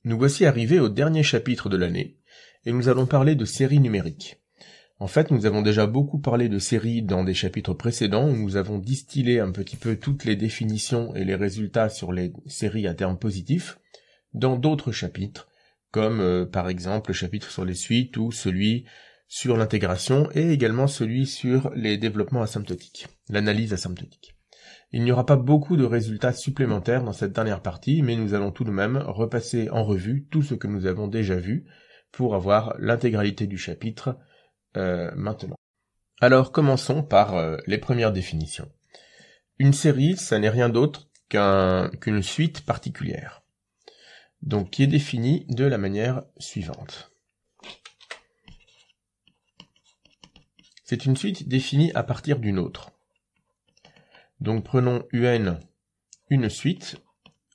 Nous voici arrivés au dernier chapitre de l'année, et nous allons parler de séries numériques. En fait, nous avons déjà beaucoup parlé de séries dans des chapitres précédents, où nous avons distillé un petit peu toutes les définitions et les résultats sur les séries à terme positif, dans d'autres chapitres, comme par exemple le chapitre sur les suites ou celui sur l'intégration, et également celui sur les développements asymptotiques, l'analyse asymptotique. Il n'y aura pas beaucoup de résultats supplémentaires dans cette dernière partie, mais nous allons tout de même repasser en revue tout ce que nous avons déjà vu pour avoir l'intégralité du chapitre maintenant. Alors commençons par les premières définitions. Une série, ça n'est rien d'autre qu'une suite particulière, donc qui est définie de la manière suivante. C'est une suite définie à partir d'une autre. Donc prenons UN, une suite,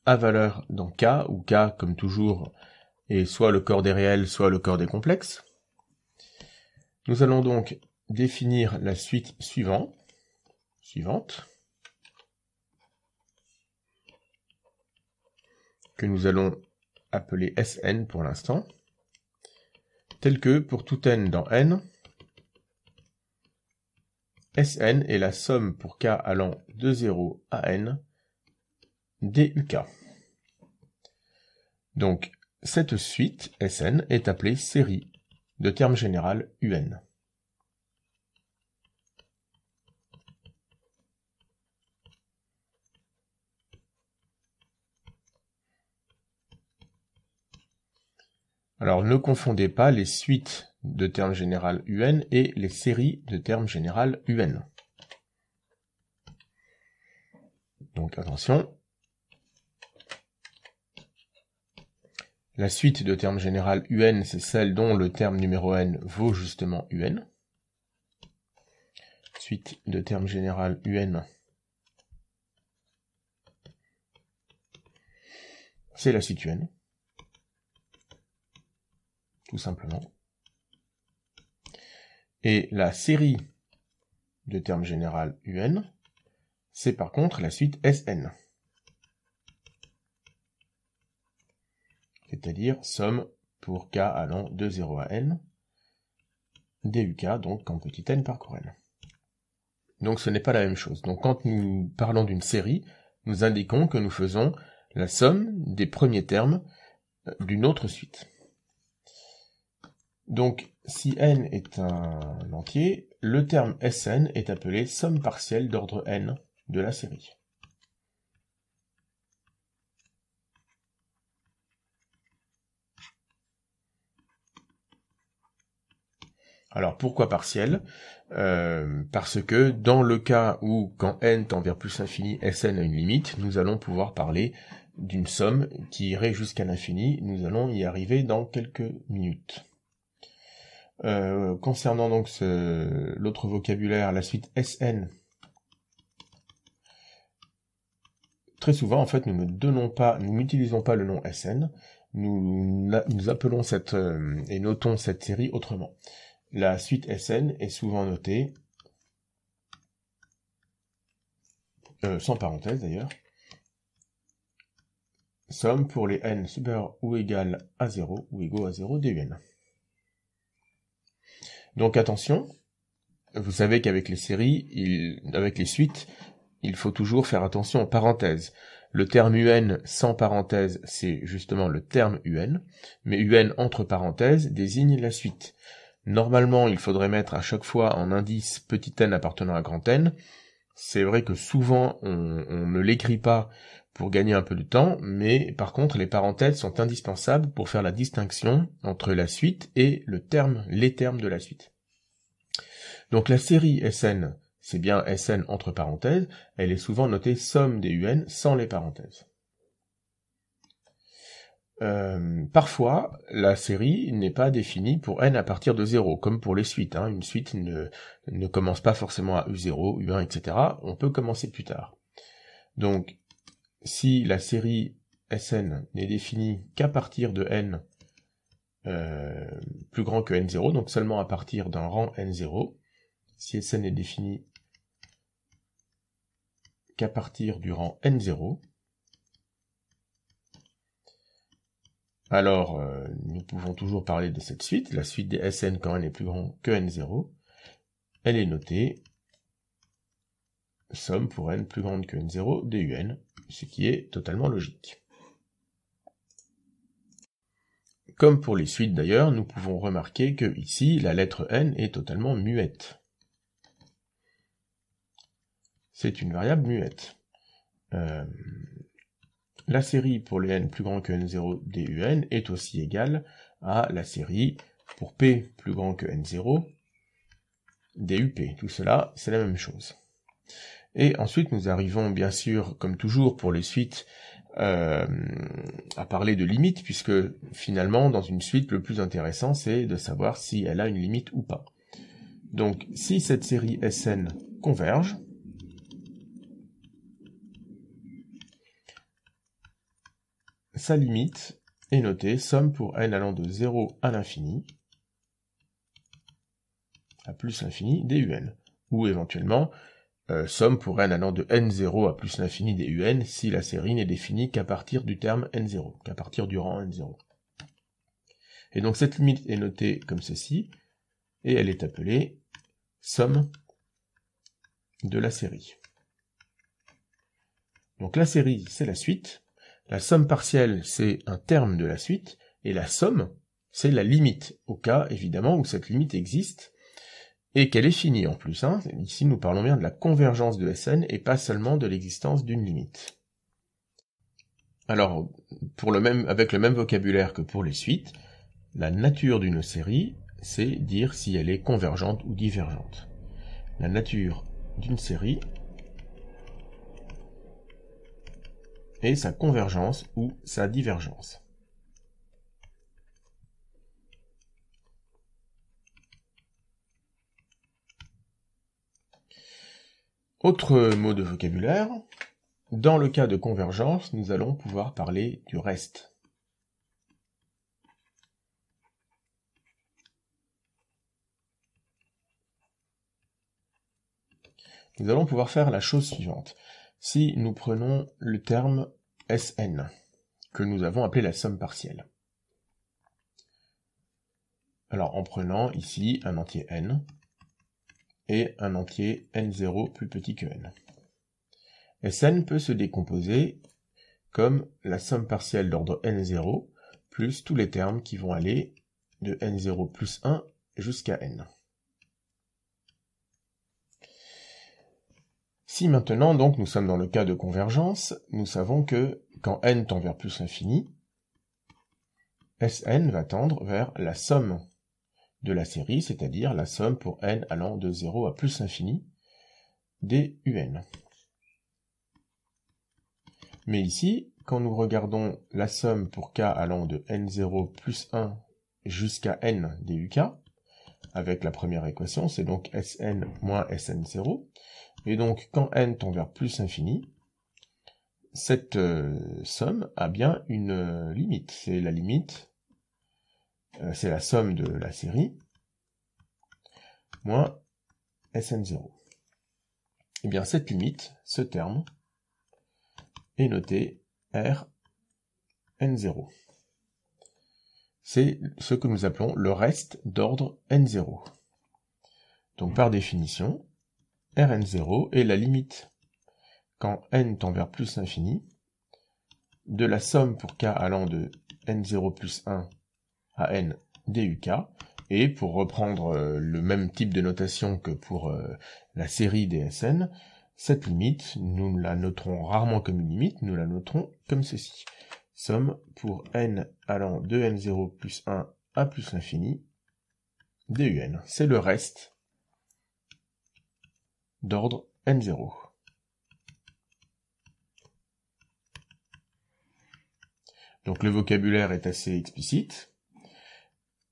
à valeur dans K, où K, comme toujours, est soit le corps des réels, soit le corps des complexes. Nous allons donc définir la suite suivante, que nous allons appeler Sn pour l'instant, telle que pour tout n dans n, Sn est la somme pour k allant de 0 à n duk. Donc, cette suite Sn est appelée série de terme général Un. Alors, ne confondez pas les suites de terme général Un et les séries de terme général Un. Donc, attention. La suite de terme général UN, c'est celle dont le terme numéro n vaut justement UN. Suite de terme général UN, c'est la suite UN, tout simplement. Et la série de terme général UN, c'est par contre la suite SN. C'est-à-dire somme pour k allant de 0 à n, duk, donc en petit n par cours n. Donc ce n'est pas la même chose. Donc quand nous parlons d'une série, nous indiquons que nous faisons la somme des premiers termes d'une autre suite. Donc si n est un entier, le terme Sn est appelé somme partielle d'ordre n de la série. Alors pourquoi partielle ? Parce que dans le cas où quand n tend vers plus l'infini, Sn a une limite, nous allons pouvoir parler d'une somme qui irait jusqu'à l'infini. Nous allons y arriver dans quelques minutes. Concernant donc l'autre vocabulaire, la suite Sn, très souvent en fait nous n'utilisons pas le nom Sn, nous appelons et notons cette série autrement. La suite Sn est souvent notée, sans parenthèse d'ailleurs, somme pour les n supérieurs ou égal à 0 ou égaux à 0 dun. Donc attention, vous savez qu'avec les séries, avec les suites, il faut toujours faire attention aux parenthèses. Le terme UN sans parenthèse, c'est justement le terme UN, mais UN entre parenthèses désigne la suite. Normalement, il faudrait mettre à chaque fois en indice petit n appartenant à grand N. C'est vrai que souvent, on ne l'écrit pas pour gagner un peu de temps, mais par contre, les parenthèses sont indispensables pour faire la distinction entre la suite et les termes de la suite. Donc la série Sn, c'est bien Sn entre parenthèses, elle est souvent notée somme des UN sans les parenthèses. Parfois, la série n'est pas définie pour n à partir de 0, comme pour les suites. Une suite ne commence pas forcément à U0, U1, etc. On peut commencer plus tard. Donc, si la série Sn n'est définie qu'à partir de n plus grand que n0, donc seulement à partir d'un rang n0, si Sn est définie qu'à partir du rang n0, Alors, nous pouvons toujours parler de cette suite, la suite des Sn quand n est plus grand que n0. Elle est notée somme pour n plus grande que n0 dun, ce qui est totalement logique. Comme pour les suites d'ailleurs, nous pouvons remarquer que ici, la lettre n est totalement muette. C'est une variable muette. La série pour les n plus grand que n0 dun est aussi égale à la série pour p plus grand que n0 dup. Tout cela, c'est la même chose. Et ensuite, nous arrivons bien sûr, comme toujours pour les suites, à parler de limites, puisque finalement, dans une suite, le plus intéressant, c'est de savoir si elle a une limite ou pas. Donc, si cette série Sn converge, sa limite est notée somme pour n allant de 0 à l'infini, à plus l'infini dun, ou éventuellement somme pour n allant de n0 à plus l'infini dun si la série n'est définie qu'à partir du terme n0, qu'à partir du rang n0. Et donc cette limite est notée comme ceci, et elle est appelée somme de la série. Donc la série, c'est la suite, la somme partielle, c'est un terme de la suite, et la somme, c'est la limite, au cas, évidemment, où cette limite existe, et qu'elle est finie en plus. Ici, nous parlons bien de la convergence de Sn, et pas seulement de l'existence d'une limite. Alors, avec le même vocabulaire que pour les suites, la nature d'une série, c'est dire si elle est convergente ou divergente. La nature d'une série et sa convergence ou sa divergence. Autre mot de vocabulaire, dans le cas de convergence, nous allons pouvoir parler du reste. Nous allons pouvoir faire la chose suivante. Si nous prenons le terme Sn, que nous avons appelé la somme partielle. Alors en prenant ici un entier n, et un entier n0 plus petit que n. Sn peut se décomposer comme la somme partielle d'ordre n0, plus tous les termes qui vont aller de n0 plus 1 jusqu'à n. Si maintenant, donc, nous sommes dans le cas de convergence, nous savons que quand n tend vers plus l'infini, Sn va tendre vers la somme de la série, c'est-à-dire la somme pour n allant de 0 à plus l'infini dun. Mais ici, quand nous regardons la somme pour k allant de n0 plus 1 jusqu'à n duk, avec la première équation, c'est donc Sn moins Sn0, et donc quand n tend vers plus infini, cette somme a bien une limite. C'est la limite, c'est la somme de la série, moins Sn0. Et bien cette limite, ce terme, est noté Rn0. C'est ce que nous appelons le reste d'ordre n0. Donc par définition, Rn0 est la limite, quand n tend vers plus l'infini, de la somme pour k allant de n0 plus 1 à n duk, et pour reprendre le même type de notation que pour la série des Sn, cette limite, nous la noterons rarement comme une limite, nous la noterons comme ceci. Somme pour n allant de n0 plus 1 à plus l'infini dun. C'est le reste d'ordre n0. Donc le vocabulaire est assez explicite.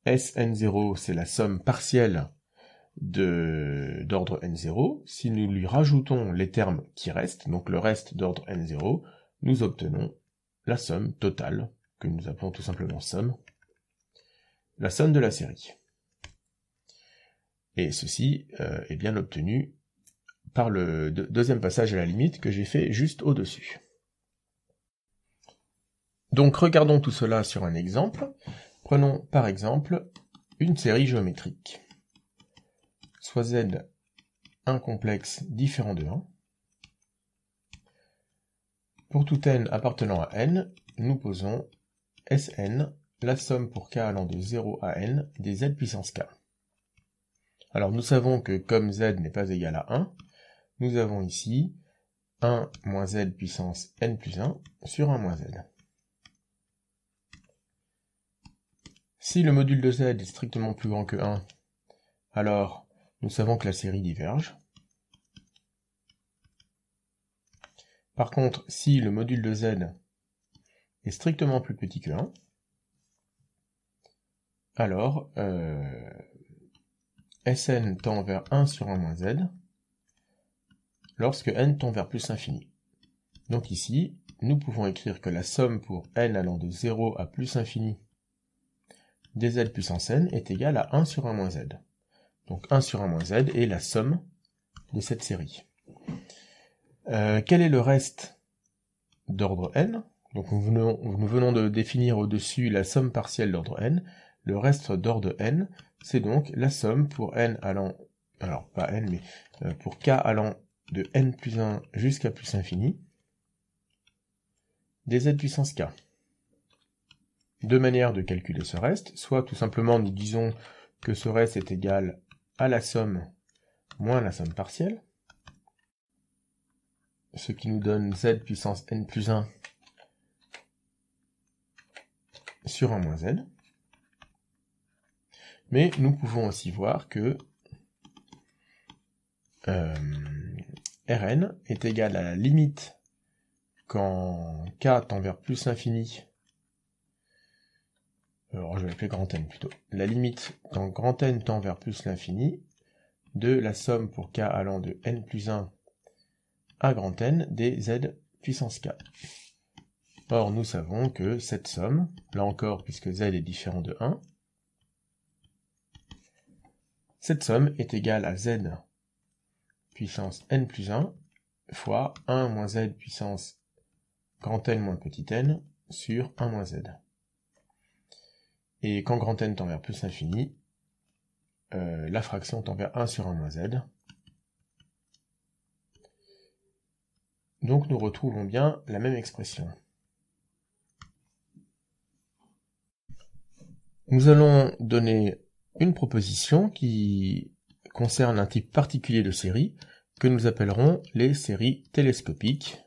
Sn0, c'est la somme partielle d'ordre n0. Si nous lui rajoutons les termes qui restent, donc le reste d'ordre n0, nous obtenons la somme totale, que nous appelons tout simplement somme, la somme de la série. Et ceci est bien obtenu par le deuxième passage à la limite que j'ai fait juste au-dessus. Donc regardons tout cela sur un exemple. Prenons par exemple une série géométrique. Soit Z un complexe différent de 1. Pour tout n appartenant à n, nous posons Sn, la somme pour k allant de 0 à n des z puissance k. Alors nous savons que comme z n'est pas égal à 1, nous avons ici 1 moins z puissance n plus 1 sur 1 moins z. Si le module de z est strictement plus grand que 1, alors nous savons que la série diverge. Par contre, si le module de z est strictement plus petit que 1, alors Sn tend vers 1 sur 1 moins z lorsque n tend vers plus infini. Donc ici, nous pouvons écrire que la somme pour n allant de 0 à plus infini des z puissance n est égale à 1 sur 1 moins z. Donc 1 sur 1 moins z est la somme de cette série. Quel est le reste d'ordre n? Donc nous venons de définir au-dessus la somme partielle d'ordre n. Le reste d'ordre n, c'est donc la somme pour n allant, alors pas n, mais pour k allant de n plus 1 jusqu'à plus infini, des z puissance k. Deux manières de calculer ce reste, soit tout simplement nous disons que ce reste est égal à la somme moins la somme partielle, ce qui nous donne z puissance n plus 1 sur 1 moins z. Mais nous pouvons aussi voir que Rn est égal à la limite quand k tend vers plus infini, alors je vais l'appeler grand N plutôt, la limite quand grand N tend vers plus l'infini de la somme pour k allant de n plus 1 à grand N des z puissance k. Or nous savons que cette somme, là encore puisque z est différent de 1, cette somme est égale à z puissance n plus 1 fois 1 moins z puissance grand N moins petit n sur 1 moins z. Et quand grand N tend vers plus infini, la fraction tend vers 1 sur 1 moins z. Donc nous retrouvons bien la même expression. Nous allons donner une proposition qui concerne un type particulier de série que nous appellerons les séries télescopiques,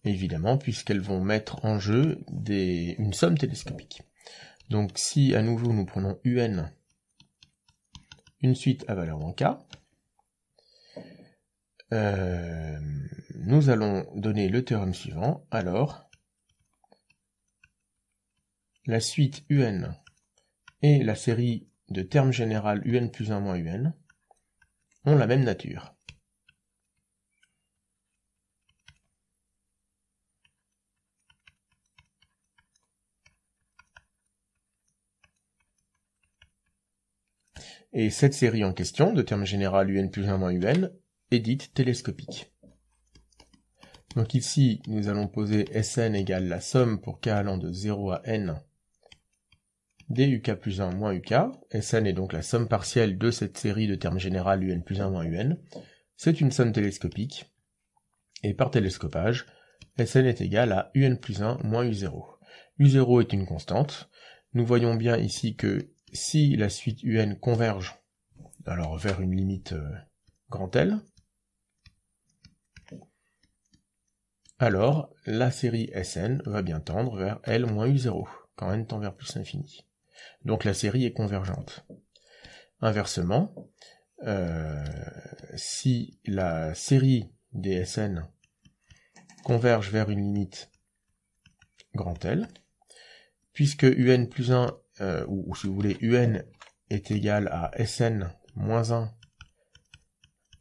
évidemment puisqu'elles vont mettre en jeu une somme télescopique. Donc si à nouveau nous prenons un, une suite à valeur dans k, nous allons donner le théorème suivant. Alors, la suite un et la série de termes générales un plus 1 moins un ont la même nature. Et cette série en question, de termes générales un plus 1 moins un, est dite télescopique. Donc ici, nous allons poser Sn égale la somme pour k allant de 0 à n des uk plus 1 moins uk. Sn est donc la somme partielle de cette série de termes générales un plus 1 moins un. C'est une somme télescopique. Et par télescopage, Sn est égal à un plus 1 moins u0. u0 est une constante. Nous voyons bien ici que si la suite un converge, alors vers une limite grand L, alors la série Sn va bien tendre vers L moins u0, quand n tend vers plus l'infini. Donc la série est convergente. Inversement, si la série des Sn converge vers une limite grand L, puisque un plus 1, ou si vous voulez, un est égal à Sn moins 1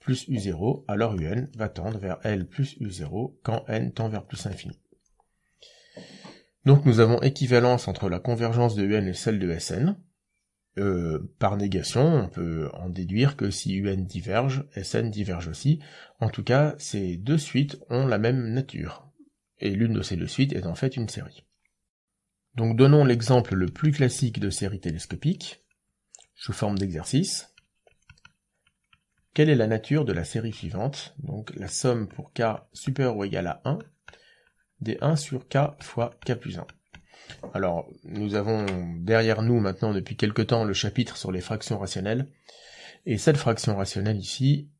plus u0, alors un va tendre vers L plus u0 quand n tend vers plus infini. Donc nous avons équivalence entre la convergence de un et celle de Sn. Par négation, on peut en déduire que si un diverge, Sn diverge aussi. En tout cas, ces deux suites ont la même nature. et l'une de ces deux suites est en fait une série. Donc donnons l'exemple le plus classique de série télescopique, sous forme d'exercice. Quelle est la nature de la série suivante? Donc la somme pour k supérieur ou égal à 1, des 1 sur k fois k plus 1. Alors, nous avons derrière nous maintenant depuis quelque temps le chapitre sur les fractions rationnelles, et cette fraction rationnelle ici,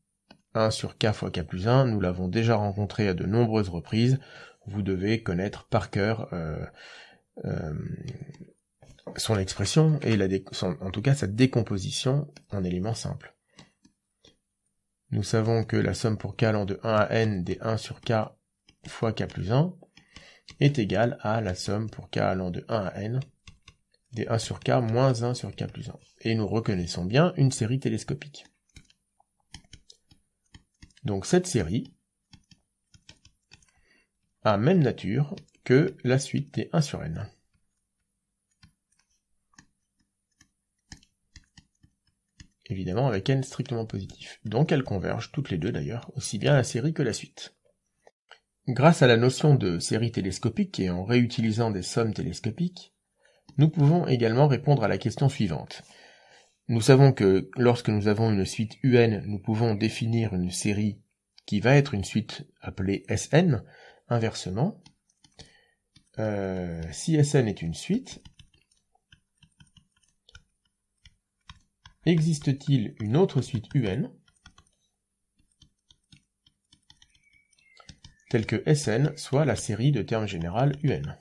1 sur k fois k plus 1, nous l'avons déjà rencontrée à de nombreuses reprises, vous devez connaître par cœur son expression, et en tout cas sa décomposition en éléments simples. Nous savons que la somme pour k allant de 1 à n des 1 sur k fois k plus 1 est égale à la somme pour k allant de 1 à n des 1 sur k moins 1 sur k plus 1. Et nous reconnaissons bien une série télescopique. Donc cette série a même nature que la suite des 1 sur n. Évidemment avec n strictement positif. Donc elles convergent toutes les deux d'ailleurs, aussi bien la série que la suite. Grâce à la notion de série télescopique et en réutilisant des sommes télescopiques, nous pouvons également répondre à la question suivante. Nous savons que lorsque nous avons une suite UN, nous pouvons définir une série qui va être une suite appelée SN, inversement. Si SN est une suite, existe-t-il une autre suite UN telle que Sn soit la série de termes général UN?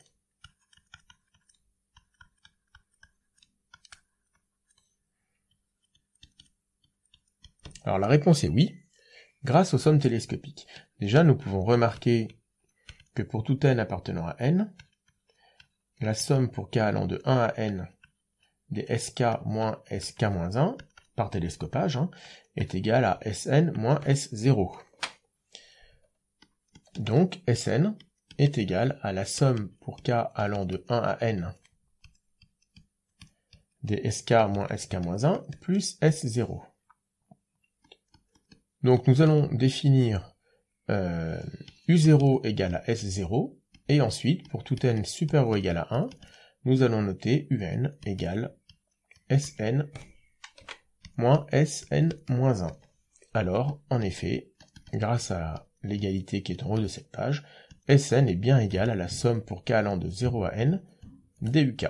Alors la réponse est oui, grâce aux sommes télescopiques. Déjà, nous pouvons remarquer que pour tout n appartenant à n, la somme pour k allant de 1 à n des sk moins sk moins 1, par télescopage, est égale à Sn moins S0. Donc Sn est égal à la somme pour k allant de 1 à n des sk moins sk moins 1 plus S0. Donc nous allons définir U0 égale à S0, et ensuite, pour tout n supérieur ou égal à 1, nous allons noter UN égale Sn moins Sn moins 1. Alors, en effet, grâce à l'égalité qui est en haut de cette page, Sn est bien égal à la somme pour k allant de 0 à n duk.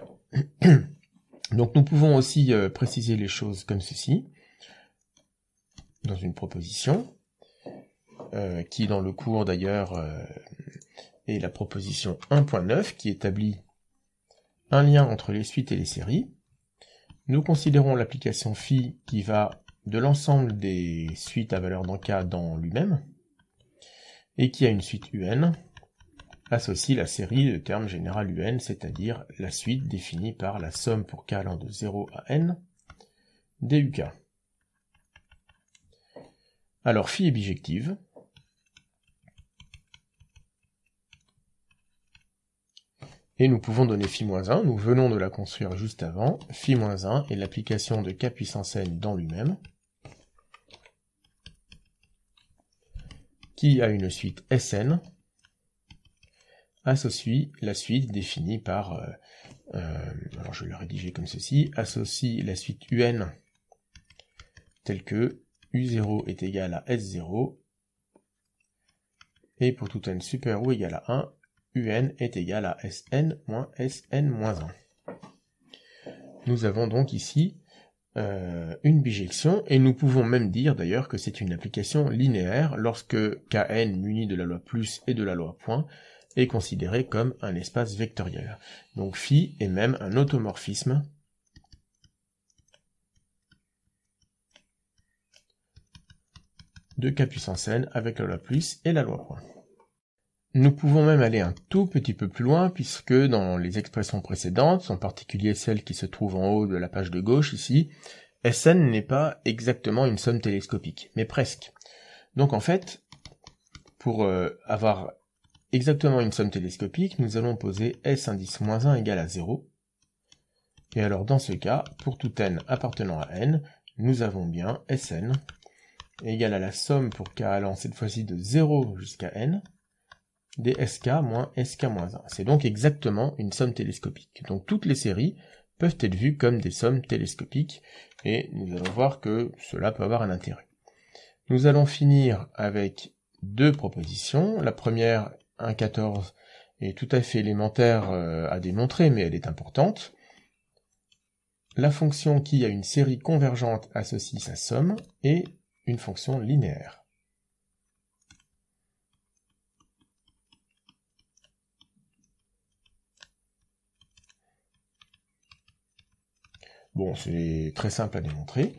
Donc nous pouvons aussi préciser les choses comme ceci, dans une proposition, qui dans le cours d'ailleurs est la proposition 1.9, qui établit un lien entre les suites et les séries. Nous considérons l'application phi qui va de l'ensemble des suites à valeur dans k dans lui-même, et qui a une suite un, associe la série de termes général un, c'est-à-dire la suite définie par la somme pour k allant de 0 à n duk. Alors phi est bijective, et nous pouvons donner phi-1, nous venons de la construire juste avant. Phi-1 est l'application de k puissance n dans lui-même, qui a une suite Sn, associe la suite définie par, alors je vais le rédiger comme ceci, associe la suite un telle que U0 est égal à S0, et pour tout n supérieur ou égal à 1, UN est égal à Sn moins Sn moins 1. Nous avons donc ici une bijection, et nous pouvons même dire d'ailleurs que c'est une application linéaire lorsque Kn muni de la loi plus et de la loi point est considéré comme un espace vectoriel. Donc phi est même un automorphisme de k puissance n avec la loi plus et la loi point. Nous pouvons même aller un tout petit peu plus loin, puisque dans les expressions précédentes, en particulier celle qui se trouve en haut de la page de gauche ici, Sn n'est pas exactement une somme télescopique, mais presque. Donc en fait, pour avoir exactement une somme télescopique, nous allons poser S indice moins 1 égale à 0. Et alors dans ce cas, pour tout n appartenant à n, nous avons bien Sn égale à la somme pour k allant cette fois-ci de 0 jusqu'à n, des sk moins sk-1. C'est donc exactement une somme télescopique. Donc toutes les séries peuvent être vues comme des sommes télescopiques, et nous allons voir que cela peut avoir un intérêt. Nous allons finir avec deux propositions. La première, 1,14, est tout à fait élémentaire à démontrer, mais elle est importante. La fonction qui a une série convergente associe sa somme est une fonction linéaire. Bon, c'est très simple à démontrer.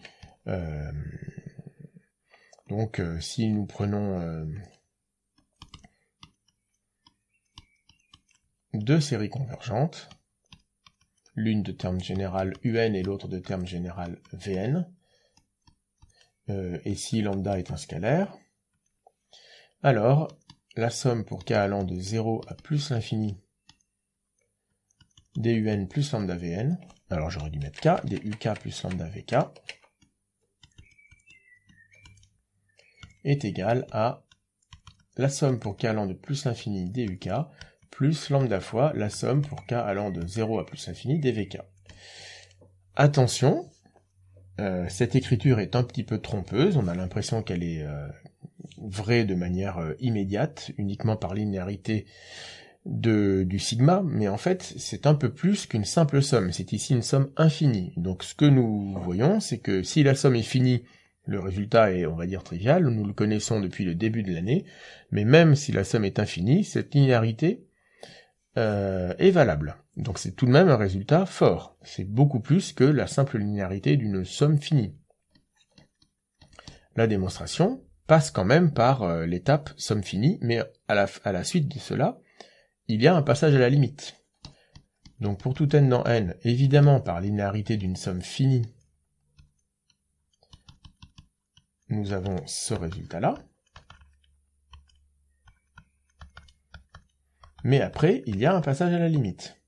Donc, si nous prenons deux séries convergentes, l'une de terme général un et l'autre de terme général vn, et si lambda est un scalaire, alors la somme pour k allant de 0 à plus l'infini dun plus lambda vn, alors j'aurais dû mettre k, duk plus lambda vk, est égale à la somme pour k allant de plus l'infini duk plus lambda fois la somme pour k allant de 0 à plus l'infini dvk. Attention, cette écriture est un petit peu trompeuse, on a l'impression qu'elle est vraie de manière immédiate, uniquement par linéarité du sigma, mais en fait c'est un peu plus qu'une simple somme, c'est ici une somme infinie. Donc ce que nous voyons, c'est que si la somme est finie, le résultat est, on va dire, trivial, nous le connaissons depuis le début de l'année, mais même si la somme est infinie, cette linéarité est valable. Donc c'est tout de même un résultat fort. C'est beaucoup plus que la simple linéarité d'une somme finie. La démonstration passe quand même par l'étape somme finie, mais à la suite de cela, il y a un passage à la limite. Donc pour tout n dans n, évidemment par linéarité d'une somme finie, nous avons ce résultat-là. Mais après, il y a un passage à la limite.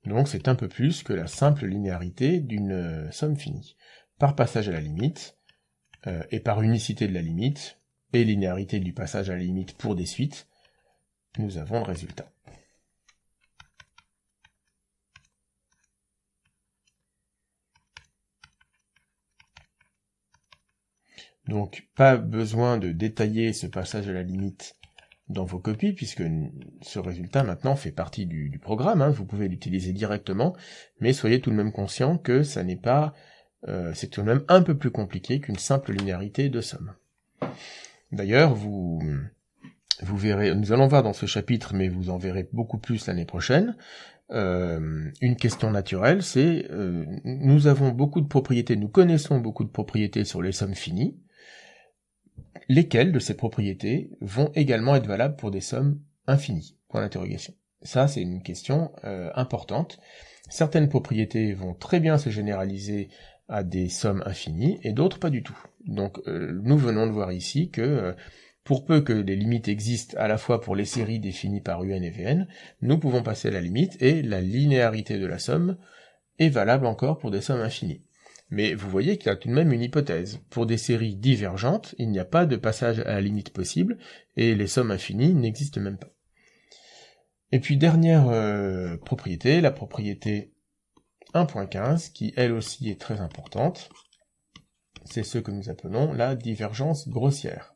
Donc c'est un peu plus que la simple linéarité d'une somme finie. Par passage à la limite, et par unicité de la limite, et linéarité du passage à la limite pour des suites, nous avons le résultat. Donc pas besoin de détailler ce passage à la limite dans vos copies, puisque ce résultat maintenant fait partie du programme, hein, vous pouvez l'utiliser directement, mais soyez tout de même conscient que ça n'est pas, c'est tout de même un peu plus compliqué qu'une simple linéarité de somme. D'ailleurs, vous verrez, nous allons voir dans ce chapitre, mais vous en verrez beaucoup plus l'année prochaine, une question naturelle, c'est, nous avons beaucoup de propriétés, nous connaissons beaucoup de propriétés sur les sommes finies, lesquelles de ces propriétés vont également être valables pour des sommes infinies, point d'interrogation. Ça, c'est une question importante. Certaines propriétés vont très bien se généraliser à des sommes infinies, et d'autres pas du tout. Donc, nous venons de voir ici que, pour peu que des limites existent à la fois pour les séries définies par un et vn, nous pouvons passer à la limite, et la linéarité de la somme est valable encore pour des sommes infinies. Mais vous voyez qu'il y a tout de même une hypothèse. Pour des séries divergentes, il n'y a pas de passage à la limite possible, et les sommes infinies n'existent même pas. Et puis dernière propriété, la propriété 1.15, qui elle aussi est très importante, c'est ce que nous appelons la divergence grossière.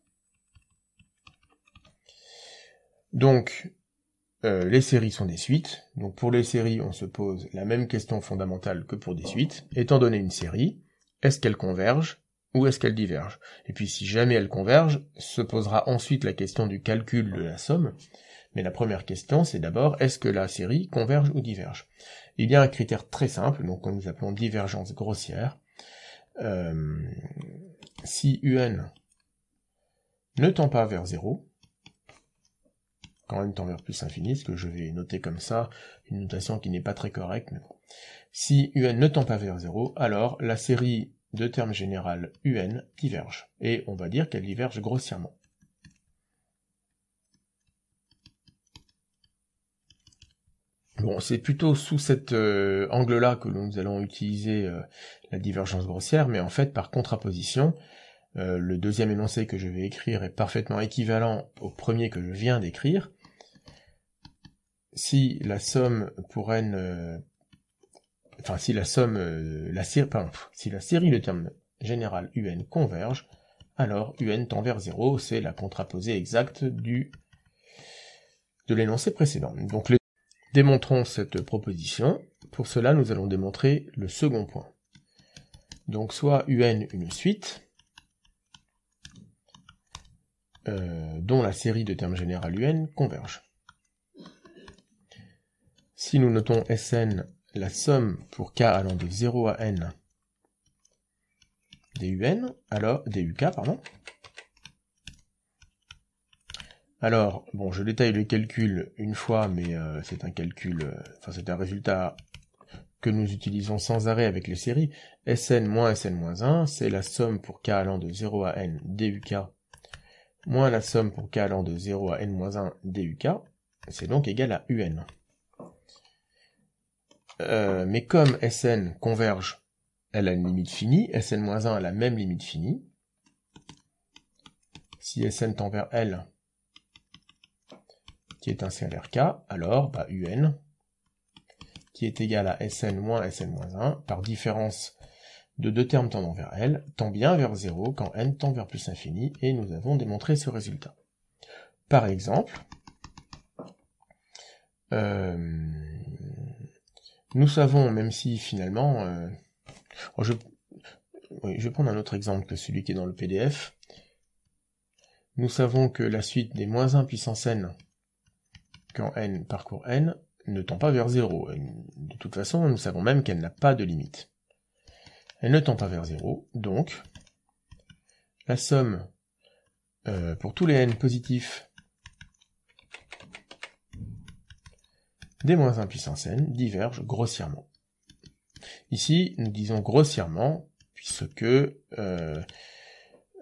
Donc, les séries sont des suites, donc pour les séries on se pose la même question fondamentale que pour des suites, étant donné une série, est-ce qu'elle converge ou est-ce qu'elle diverge? Et puis si jamais elle converge, se posera ensuite la question du calcul de la somme, mais la première question c'est d'abord est-ce que la série converge ou diverge? Il y a un critère très simple, donc que nous appelons divergence grossière. Si un ne tend pas vers 0, quand n tend vers plus l'infini, ce que je vais noter comme ça, une notation qui n'est pas très correcte, mais bon. Si un ne tend pas vers 0, alors la série de termes général un diverge, et on va dire qu'elle diverge grossièrement. Bon, c'est plutôt sous cet angle-là que nous allons utiliser la divergence grossière, mais en fait, par contraposition, le deuxième énoncé que je vais écrire est parfaitement équivalent au premier que je viens d'écrire, si la somme pour n, si la série de termes général UN converge, alors UN tend vers 0, c'est la contraposée exacte de l'énoncé précédent. Donc démontrons cette proposition. Pour cela, nous allons démontrer le second point. Donc soit UN une suite, dont la série de termes général UN converge. Si nous notons Sn la somme pour k allant de 0 à n DUK, alors, bon, je détaille le calcul une fois, mais c'est un calcul, c'est un résultat que nous utilisons sans arrêt avec les séries. Sn moins Sn-1, c'est la somme pour k allant de 0 à n DUK, moins la somme pour k allant de 0 à n-1 DUK, c'est donc égal à UN. Mais comme Sn converge, elle a une limite finie, Sn-1 a la même limite finie. Si Sn tend vers L, qui est un scalaire k, alors UN, qui est égal à Sn moins Sn-1, par différence de deux termes tendant vers L, tend bien vers 0 quand n tend vers plus infini, et nous avons démontré ce résultat. Par exemple, nous savons, même si finalement... je vais prendre un autre exemple que celui qui est dans le PDF. Nous savons que la suite des moins 1 puissance n, quand n parcourt n, ne tend pas vers 0. De toute façon, nous savons même qu'elle n'a pas de limite. Elle ne tend pas vers 0, donc la somme pour tous les n positifs des moins 1 puissance n diverge grossièrement. Ici, nous disons grossièrement, puisque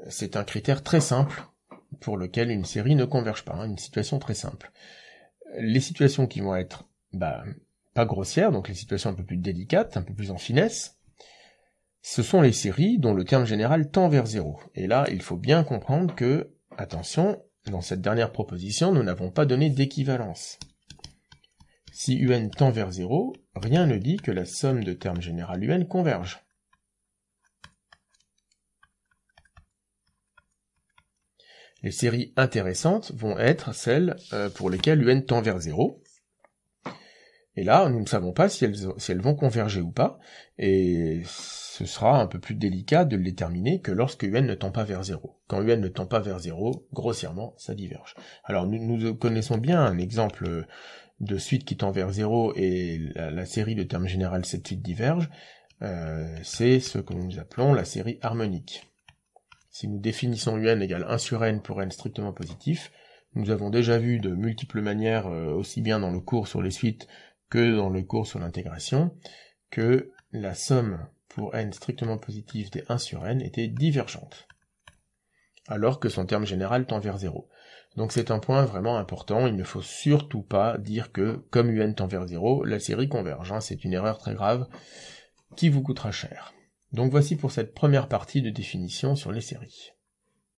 c'est un critère très simple pour lequel une série ne converge pas, une situation très simple. Les situations qui vont être pas grossières, donc les situations un peu plus délicates, un peu plus en finesse, ce sont les séries dont le terme général tend vers 0. Et là, il faut bien comprendre que, attention, dans cette dernière proposition, nous n'avons pas donné d'équivalence. Si UN tend vers 0, rien ne dit que la somme de termes général UN converge. Les séries intéressantes vont être celles pour lesquelles UN tend vers 0. Et là, nous ne savons pas si elles vont converger ou pas, et ce sera un peu plus délicat de le déterminer que lorsque UN ne tend pas vers 0. Quand UN ne tend pas vers 0, grossièrement, ça diverge. Alors nous connaissons bien un exemple de suite qui tend vers 0 et la série de termes général cette suite diverge, c'est ce que nous appelons la série harmonique. Si nous définissons UN égale 1 sur n pour n strictement positif, nous avons déjà vu de multiples manières, aussi bien dans le cours sur les suites que dans le cours sur l'intégration, que la somme pour n strictement positif des 1 sur n était divergente, alors que son terme général tend vers 0. Donc c'est un point vraiment important, il ne faut surtout pas dire que, comme UN tend vers 0, la série converge, c'est une erreur très grave qui vous coûtera cher. Donc voici pour cette première partie de définition sur les séries.